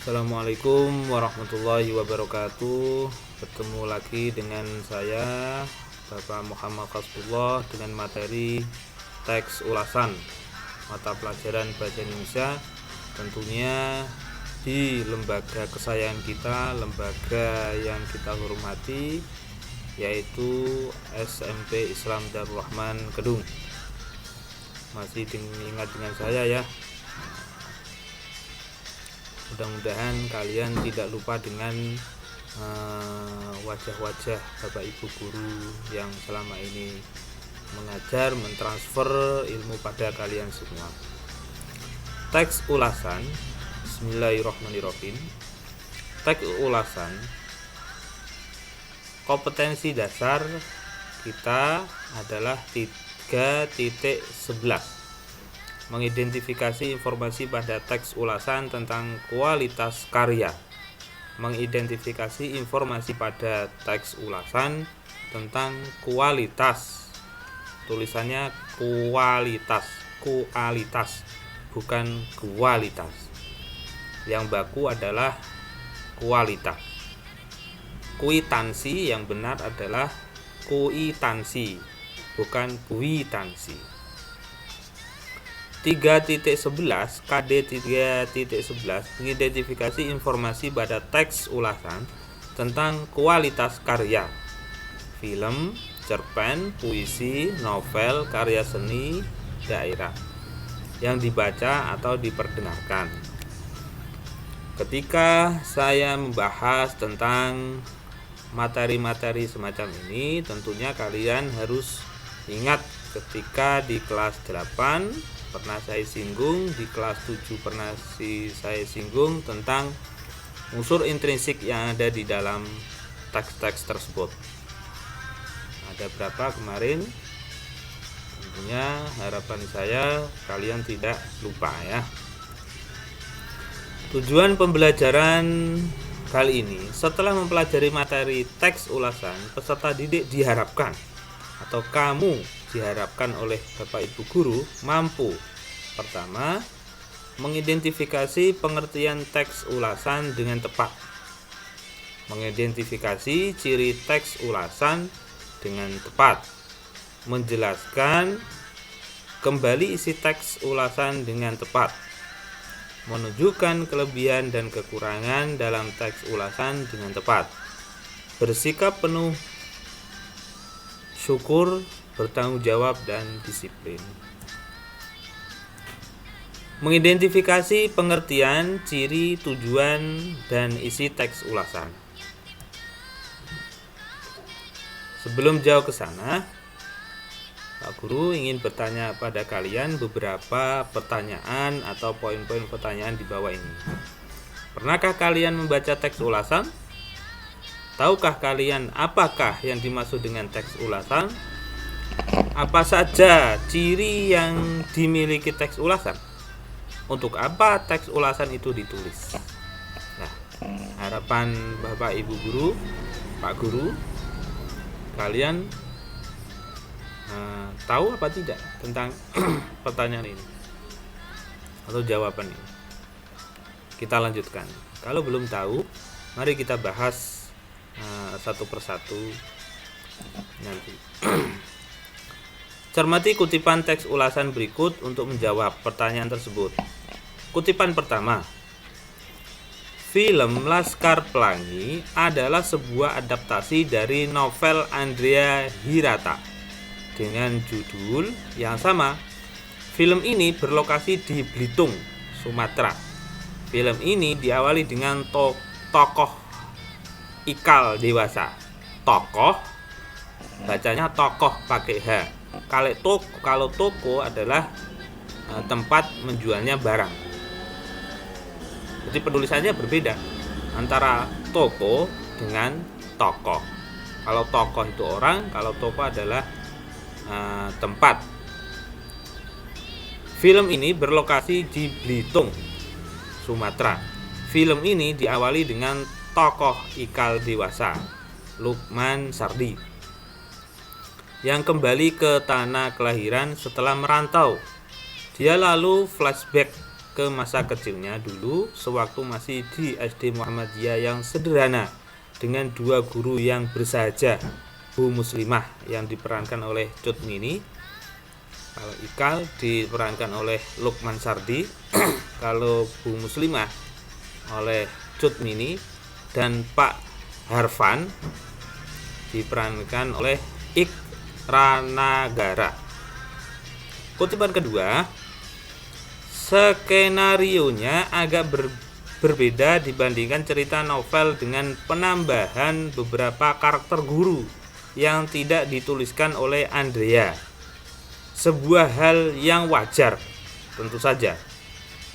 Assalamualaikum warahmatullahi wabarakatuh. Bertemu lagi dengan saya Bapak Muhammad Kasbullah dengan materi teks ulasan mata pelajaran bahasa Indonesia, tentunya di lembaga kesayangan kita, lembaga yang kita hormati, yaitu SMP Islam Darul Rahman Kedung. Masih ingat dengan saya ya. Mudah-mudahan kalian tidak lupa dengan wajah-wajah Bapak Ibu guru yang selama ini mengajar, mentransfer ilmu pada kalian semua. Teks ulasan. Bismillahirrahmanirrahim. Teks ulasan, kompetensi dasar kita adalah 3.11. Mengidentifikasi informasi pada teks ulasan tentang kualitas karya. Mengidentifikasi informasi pada teks ulasan tentang kualitas. Tulisannya kualitas, bukan kualitas. Yang baku adalah kualitas. Kuitansi yang benar adalah kuitansi, bukan kuitansi. 3.11 KD 3.11 mengidentifikasi informasi pada teks ulasan tentang kualitas karya. Film, cerpen, puisi, novel, karya seni daerah yang dibaca atau diperdengarkan. Ketika saya membahas tentang materi-materi semacam ini, tentunya kalian harus ingat ketika di kelas 8 pernah saya singgung, di kelas 7 pernah saya singgung tentang unsur intrinsik yang ada di dalam teks-teks tersebut. Ada berapa kemarin? Tentunya harapan saya kalian tidak lupa ya. Tujuan pembelajaran kali ini, setelah mempelajari materi teks ulasan, peserta didik diharapkan atau kamu diharapkan oleh Bapak Ibu guru mampu: pertama, mengidentifikasi pengertian teks ulasan dengan tepat, mengidentifikasi ciri teks ulasan dengan tepat, menjelaskan kembali isi teks ulasan dengan tepat, menunjukkan kelebihan dan kekurangan dalam teks ulasan dengan tepat, bersikap penuh syukur, bertanggung jawab, dan disiplin. Mengidentifikasi pengertian, ciri, tujuan, dan isi teks ulasan. Sebelum jauh ke sana, Pak Guru ingin bertanya pada kalian beberapa pertanyaan atau poin-poin pertanyaan di bawah ini. Pernahkah kalian membaca teks ulasan? Tahukah kalian apakah yang dimaksud dengan teks ulasan? Apa saja ciri yang dimiliki teks ulasan? Untuk apa teks ulasan itu ditulis? Nah, harapan Bapak Ibu guru, Pak Guru, kalian tahu apa tidak tentang pertanyaan ini atau jawaban ini? Kita lanjutkan. Kalau belum tahu, mari kita bahas satu persatu nanti. Cermati kutipan teks ulasan berikut untuk menjawab pertanyaan tersebut. Kutipan pertama, film Laskar Pelangi adalah sebuah adaptasi dari novel Andrea Hirata dengan judul yang sama. Film ini berlokasi di Belitung, Sumatera. Film ini diawali dengan tokoh ikal dewasa. Tokoh bacanya tokoh pakai H. Kalau toko adalah tempat menjualnya barang. Jadi penulisannya berbeda antara toko dengan tokoh. Kalau tokoh itu orang, kalau toko adalah tempat. Film ini berlokasi di Belitung, Sumatera. Film ini diawali dengan tokoh ikal dewasa, Lukman Sardi, yang kembali ke tanah kelahiran setelah merantau. Dia lalu flashback ke masa kecilnya dulu sewaktu masih di SD Muhammadiyah yang sederhana dengan 2 guru yang bersahaja, Bu Muslimah yang diperankan oleh Cut Mini, kalau Ikal diperankan oleh Lukman Sardi, kalau Bu Muslimah oleh Cut Mini, dan Pak Harfan diperankan oleh Ikranagara. Kutipan kedua, skenarionya agak berbeda dibandingkan cerita novel dengan penambahan beberapa karakter guru yang tidak dituliskan oleh Andrea. Sebuah hal yang wajar, tentu saja.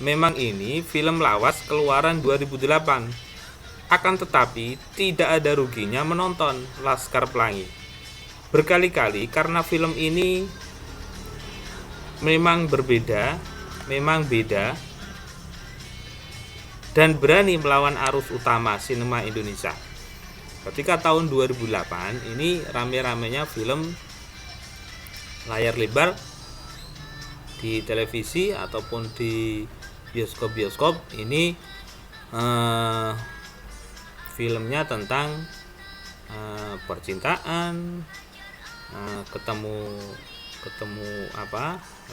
Memang ini film lawas keluaran 2008. Akan tetapi tidak ada ruginya menonton Laskar Pelangi berkali-kali karena film ini memang beda dan berani melawan arus utama sinema Indonesia. Ketika tahun 2008 ini rame-ramenya film layar lebar di televisi ataupun di bioskop-bioskop ini filmnya tentang percintaan, ketemu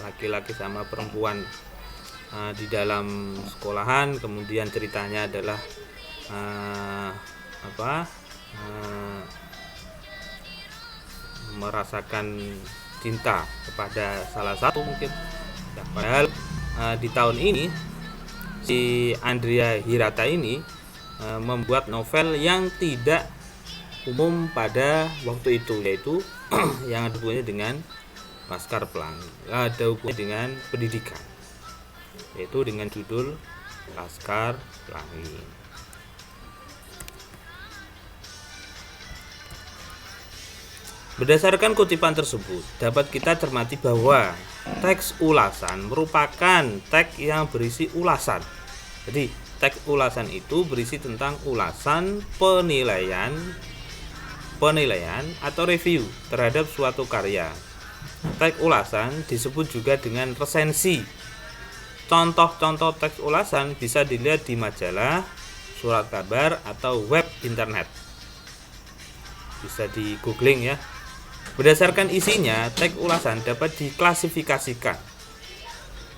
laki-laki sama perempuan di dalam sekolahan, kemudian ceritanya adalah merasakan cinta kepada salah satu mungkin. Nah, padahal di tahun ini si Andrea Hirata ini membuat novel yang tidak umum pada waktu itu, yaitu yang ada hubungannya dengan Laskar Pelangi, ada hubungannya dengan pendidikan, yaitu dengan judul Laskar Pelangi. Berdasarkan kutipan tersebut, dapat kita cermati bahwa teks ulasan merupakan teks yang berisi ulasan. Jadi, teks ulasan itu berisi tentang ulasan penilaian atau review terhadap suatu karya. Teks ulasan disebut juga dengan resensi. Contoh-contoh teks ulasan bisa dilihat di majalah, surat kabar, atau web internet. Bisa di googling ya. Berdasarkan isinya, teks ulasan dapat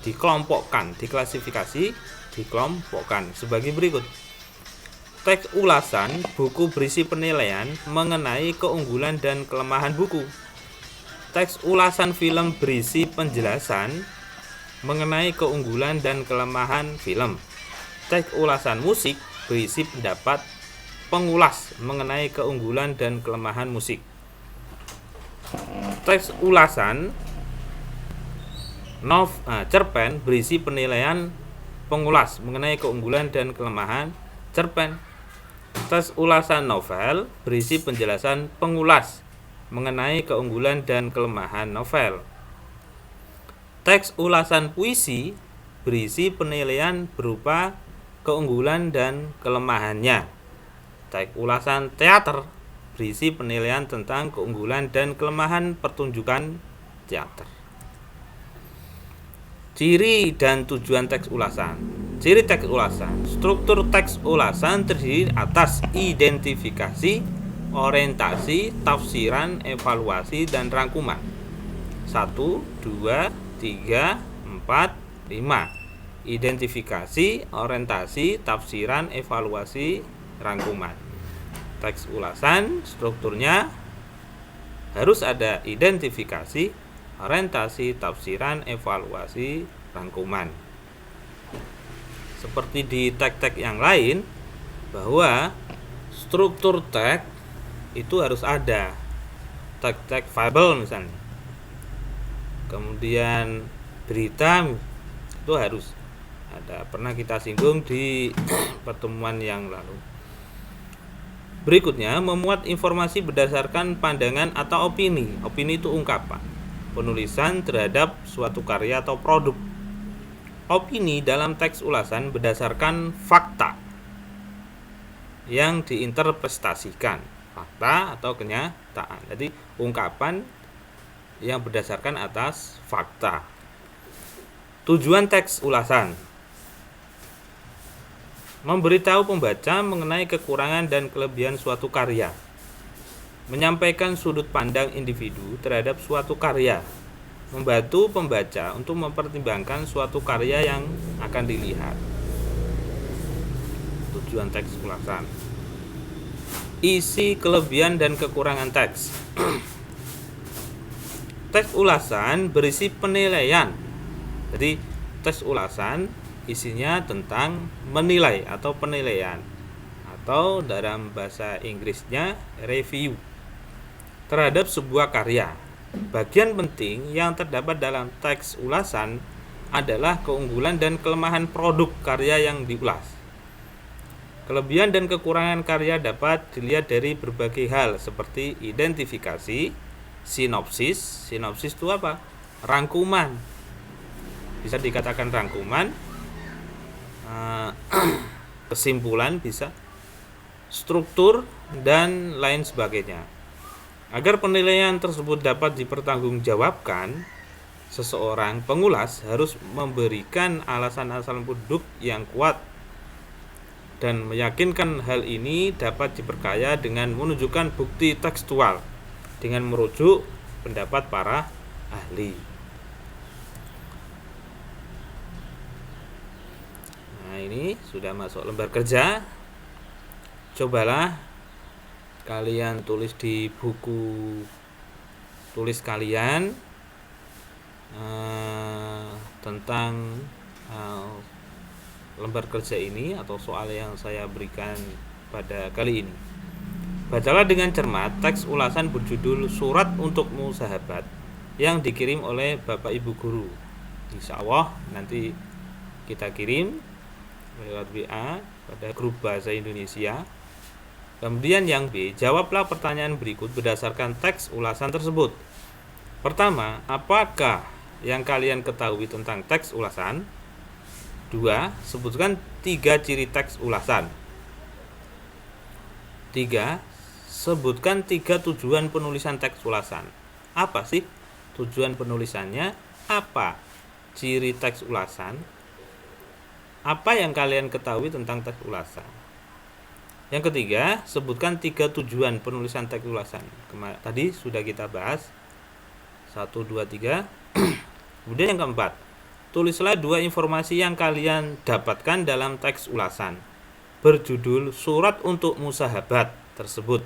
dikelompokkan sebagai berikut. Teks ulasan buku berisi penilaian mengenai keunggulan dan kelemahan buku. Teks ulasan film berisi penjelasan mengenai keunggulan dan kelemahan film. Teks ulasan musik berisi pendapat pengulas mengenai keunggulan dan kelemahan musik. Teks ulasan cerpen berisi penilaian pengulas mengenai keunggulan dan kelemahan cerpen. Teks ulasan novel berisi penjelasan pengulas mengenai keunggulan dan kelemahan novel. Teks ulasan puisi berisi penilaian berupa keunggulan dan kelemahannya. Teks ulasan teater berisi penilaian tentang keunggulan dan kelemahan pertunjukan teater. Ciri dan tujuan teks ulasan. Ciri teks ulasan. Struktur teks ulasan terdiri atas identifikasi, orientasi, tafsiran, evaluasi, dan rangkuman. 1, 2, 3, 4, 5. Identifikasi, orientasi, tafsiran, evaluasi, rangkuman. Teks ulasan strukturnya harus ada identifikasi, orientasi, tafsiran, evaluasi, rangkuman. Seperti di teks-teks yang lain, bahwa struktur teks itu harus ada. Teks-teks fabel misalnya, kemudian berita itu harus ada. Pernah kita singgung di pertemuan yang lalu. Berikutnya, memuat informasi berdasarkan pandangan atau opini. Opini itu ungkapan penulisan terhadap suatu karya atau produk. Opini dalam teks ulasan berdasarkan fakta yang diinterpretasikan. Fakta atau kenyataan. Jadi, ungkapan yang berdasarkan atas fakta. Tujuan teks ulasan. memberitahu pembaca mengenai kekurangan dan kelebihan suatu karya, menyampaikan sudut pandang individu terhadap suatu karya, membantu pembaca untuk mempertimbangkan suatu karya yang akan dilihat. Tujuan teks ulasan. Isi, kelebihan dan kekurangan teks. Teks ulasan berisi penilaian. Jadi teks ulasan isinya tentang menilai atau penilaian, atau dalam bahasa Inggrisnya review terhadap sebuah karya. Bagian penting yang terdapat dalam teks ulasan adalah keunggulan dan kelemahan produk karya yang diulas. Kelebihan dan kekurangan karya dapat dilihat dari berbagai hal seperti identifikasi, sinopsis. Sinopsis itu apa? Rangkuman. Bisa dikatakan rangkuman, kesimpulan bisa, struktur, dan lain sebagainya. Agar penilaian tersebut dapat dipertanggungjawabkan, seseorang pengulas harus memberikan alasan-alasan produk yang kuat dan meyakinkan hal ini dapat diperkaya dengan menunjukkan bukti tekstual dengan merujuk pendapat para ahli. Nah, ini sudah masuk lembar kerja. Cobalah kalian tulis di buku tulis kalian tentang lembar kerja ini atau soal yang saya berikan pada kali ini. Bacalah dengan cermat teks ulasan berjudul Surat Untukmu Sahabat yang dikirim oleh Bapak Ibu Guru. Insya Allah nanti kita kirim lewat WA pada grup Bahasa Indonesia. Kemudian yang B, jawablah pertanyaan berikut berdasarkan teks ulasan tersebut. Pertama, apakah yang kalian ketahui tentang teks ulasan? 2. Sebutkan 3 ciri teks ulasan. 3. Sebutkan 3 tujuan penulisan teks ulasan. Apa sih tujuan penulisannya? Apa ciri teks ulasan? Apa yang kalian ketahui tentang teks ulasan? Yang ketiga, sebutkan 3 tujuan penulisan teks ulasan. Tadi sudah kita bahas 1, 2, 3. Kemudian yang keempat, tulislah 2 informasi yang kalian dapatkan dalam teks ulasan berjudul Surat Untukmu Sahabat tersebut.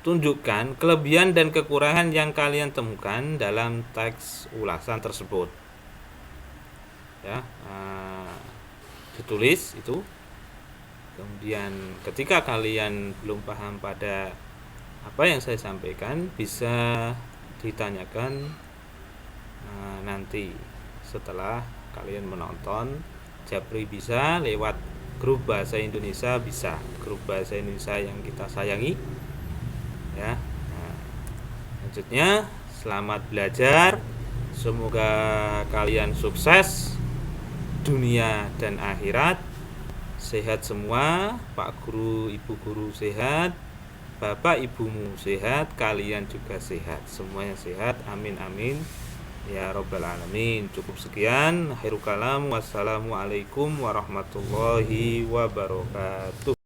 Tunjukkan kelebihan dan kekurangan yang kalian temukan dalam teks ulasan tersebut. Ya, ditulis itu. Kemudian ketika kalian belum paham pada apa yang saya sampaikan, bisa ditanyakan nanti setelah kalian menonton. Japri bisa lewat grup Bahasa Indonesia, bisa grup Bahasa Indonesia yang kita sayangi ya. Selanjutnya, selamat belajar, semoga kalian sukses dunia dan akhirat, sehat semua, Pak Guru, Ibu Guru sehat, Bapak Ibumu sehat, kalian juga sehat, semuanya sehat, amin amin ya Rabbal Alamin. Cukup sekian, akhirul kalam, wassalamualaikum warahmatullahi wabarakatuh.